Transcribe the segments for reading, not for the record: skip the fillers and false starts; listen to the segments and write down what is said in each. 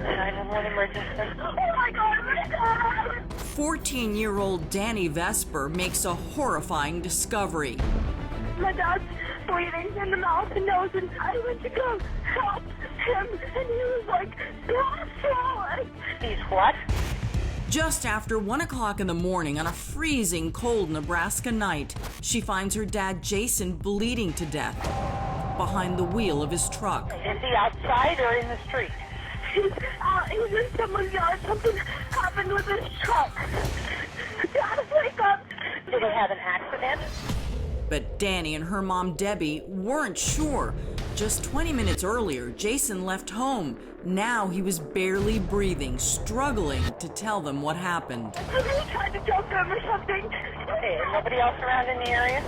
911 emergency. Oh my God! 14-year-old Danny Vesper makes a horrifying discovery. My dad's bleeding in the mouth and nose, and I went to go help him, and he was like, swollen. He's what? Just after 1 o'clock in the morning on a freezing cold Nebraska night, she finds her dad Jason bleeding to death behind the wheel of his truck. Is he outside or in the street? He's in someone's yard. Something happened with his truck. Dad, wake up. Did he have an accident? But Danny and her mom Debbie weren't sure. Just 20 minutes earlier, Jason left home. Now he was barely breathing, struggling to tell them what happened. Somebody tried to jump him or something. Okay, nobody else around in the area?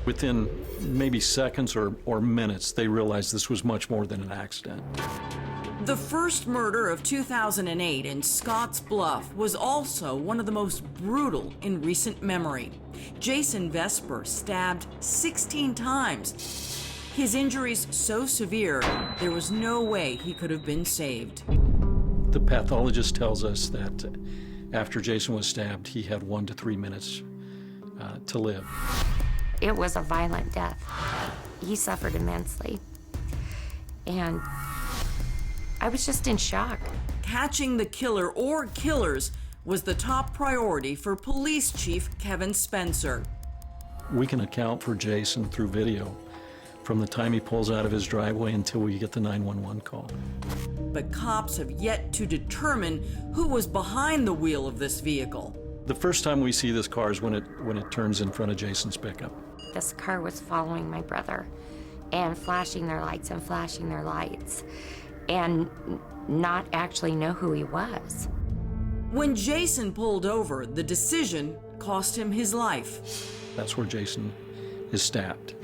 Within maybe seconds or minutes, they realized this was much more than an accident. The first murder of 2008 in Scotts Bluff was also one of the most brutal in recent memory. Jason Vesper stabbed 16 times. His injuries so severe, there was no way he could have been saved. The pathologist tells us that after Jason was stabbed, he had 1 to 3 minutes to live. It was a violent death. He suffered immensely. And I was just in shock. Catching the killer or killers was the top priority for Police Chief Kevin Spencer. We can account for Jason through video from the time he pulls out of his driveway until we get the 911 call. But cops have yet to determine who was behind the wheel of this vehicle. The first time we see this car is when it turns in front of Jason's pickup. This car was following my brother and flashing their lights and flashing their lights and not actually know who he was. When Jason pulled over, the decision cost him his life. That's where Jason is stabbed.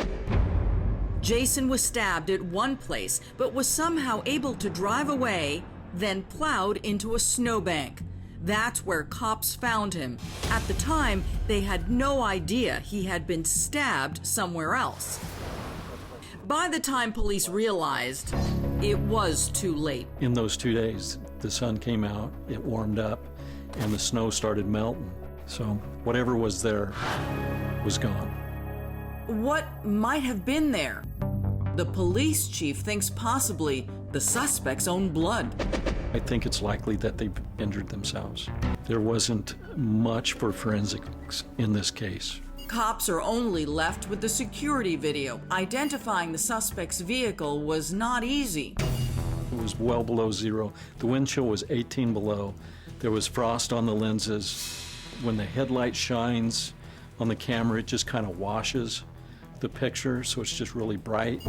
Jason was stabbed at one place, but was somehow able to drive away, then plowed into a snowbank. That's where cops found him. At the time, they had no idea he had been stabbed somewhere else. By the time police realized, it was too late. In those 2 days, the sun came out, it warmed up, and the snow started melting. So whatever was there was gone. What might have been there? The police chief thinks possibly the suspect's own blood. I think it's likely that they've injured themselves. There wasn't much for forensics in this case. Cops are only left with the security video. Identifying the suspect's vehicle was not easy. It was well below zero. The wind chill was 18 below. There was frost on the lenses. When the headlight shines on the camera, it just kind of washes the picture, so it's just really bright.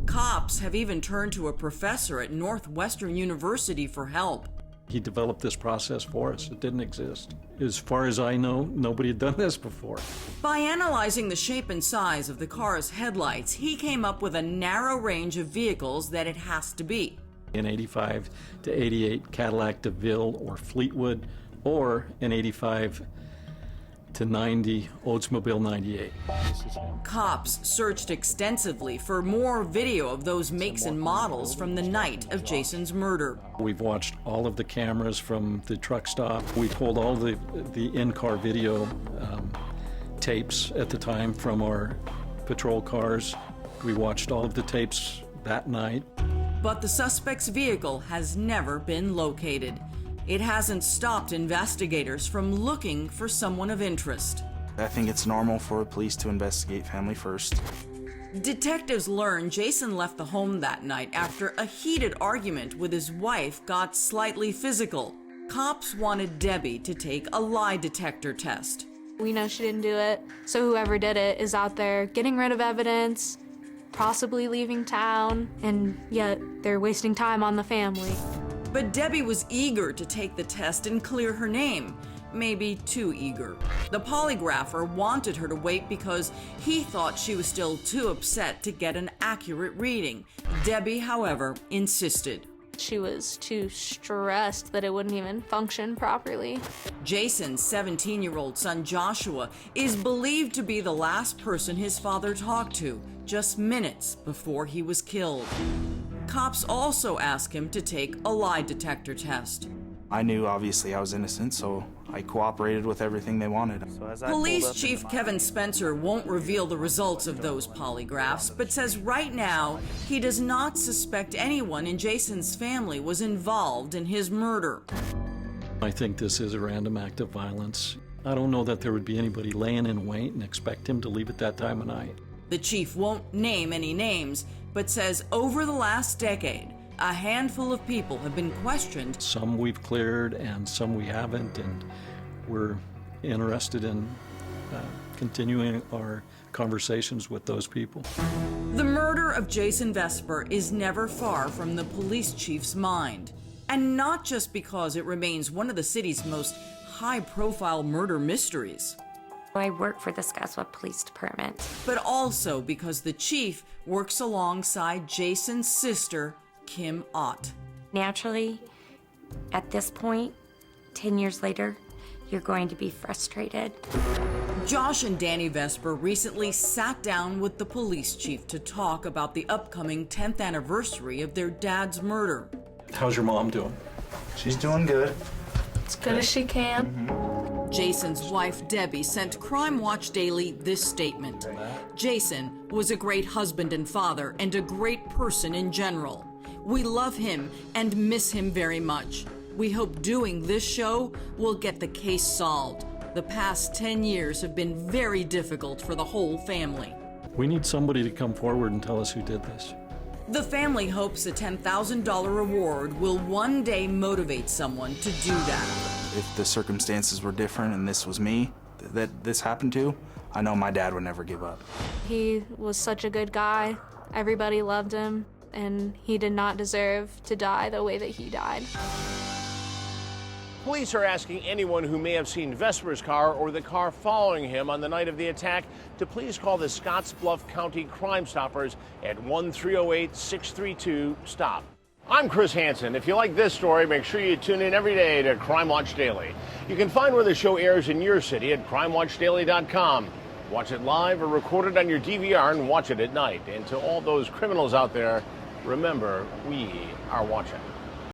Cops have even turned to a professor at Northwestern University for help. He developed this process for us. It didn't exist. As far as I know, nobody had done this before. By analyzing the shape and size of the car's headlights, he came up with a narrow range of vehicles that it has to be. An 85 to 88 Cadillac DeVille or Fleetwood, or an 85 to 90 Oldsmobile 98. Cops searched extensively for more video of those makes and models from the night of Jason's murder. We've watched all of the cameras from the truck stop. We pulled all the in-car video tapes at the time from our patrol cars. We watched all of the tapes that night. But the suspect's vehicle has never been located. It hasn't stopped investigators from looking for someone of interest. I think it's normal for police to investigate family first. Detectives learn Jason left the home that night after a heated argument with his wife got slightly physical. Cops wanted Debbie to take a lie detector test. We know she didn't do it, so whoever did it is out there getting rid of evidence, possibly leaving town, and yet they're wasting time on the family. But Debbie was eager to take the test and clear her name. Maybe too eager. The polygrapher wanted her to wait because he thought she was still too upset to get an accurate reading. Debbie, however, insisted. She was too stressed that it wouldn't even function properly. Jason's 17-year-old son Joshua is believed to be the last person his father talked to, just minutes before he was killed. Cops also ask him to take a lie detector test. I knew obviously I was innocent, so I cooperated with everything they wanted. So as I pulled Police up Chief into my- Kevin Spencer won't reveal the results of those polygraphs, but says right now he does not suspect anyone in Jason's family was involved in his murder. I think this is a random act of violence. I don't know that there would be anybody laying in wait and expect him to leave at that time of night. The chief won't name any names, but says over the last decade, a handful of people have been questioned. Some we've cleared and some we haven't, and we're interested in continuing our conversations with those people. The murder of Jason Vesper is never far from the police chief's mind. And not just because it remains one of the city's most high-profile murder mysteries, I work for the Scottsbluff Police Department. but also because the chief works alongside Jason's sister, Kim Ott. Naturally, at this point, 10 years later, you're going to be frustrated. Josh and Danny Vesper recently sat down with the police chief to talk about the upcoming 10th anniversary of their dad's murder. How's your mom doing? She's doing good. As good as she can. Jason's wife, Debbie, sent Crime Watch Daily this statement. Jason was a great husband and father and a great person in general. We love him and miss him very much. We hope doing this show will get the case solved. The past 10 years have been very difficult for the whole family. We need somebody to come forward and tell us who did this. The family hopes a $10,000 reward will one day motivate someone to do that. If the circumstances were different and this was me that this happened to, I know my dad would never give up. He was such a good guy. Everybody loved him, and he did not deserve to die the way that he died. Police are asking anyone who may have seen Vesper's car or the car following him on the night of the attack to please call the Scottsbluff County Crime Stoppers at 1-308-632-STOP. I'm Chris Hansen. If you like this story, make sure you tune in every day to Crime Watch Daily. You can find where the show airs in your city at crimewatchdaily.com. Watch it live or record it on your DVR and watch it at night. And to all those criminals out there, remember, we are watching.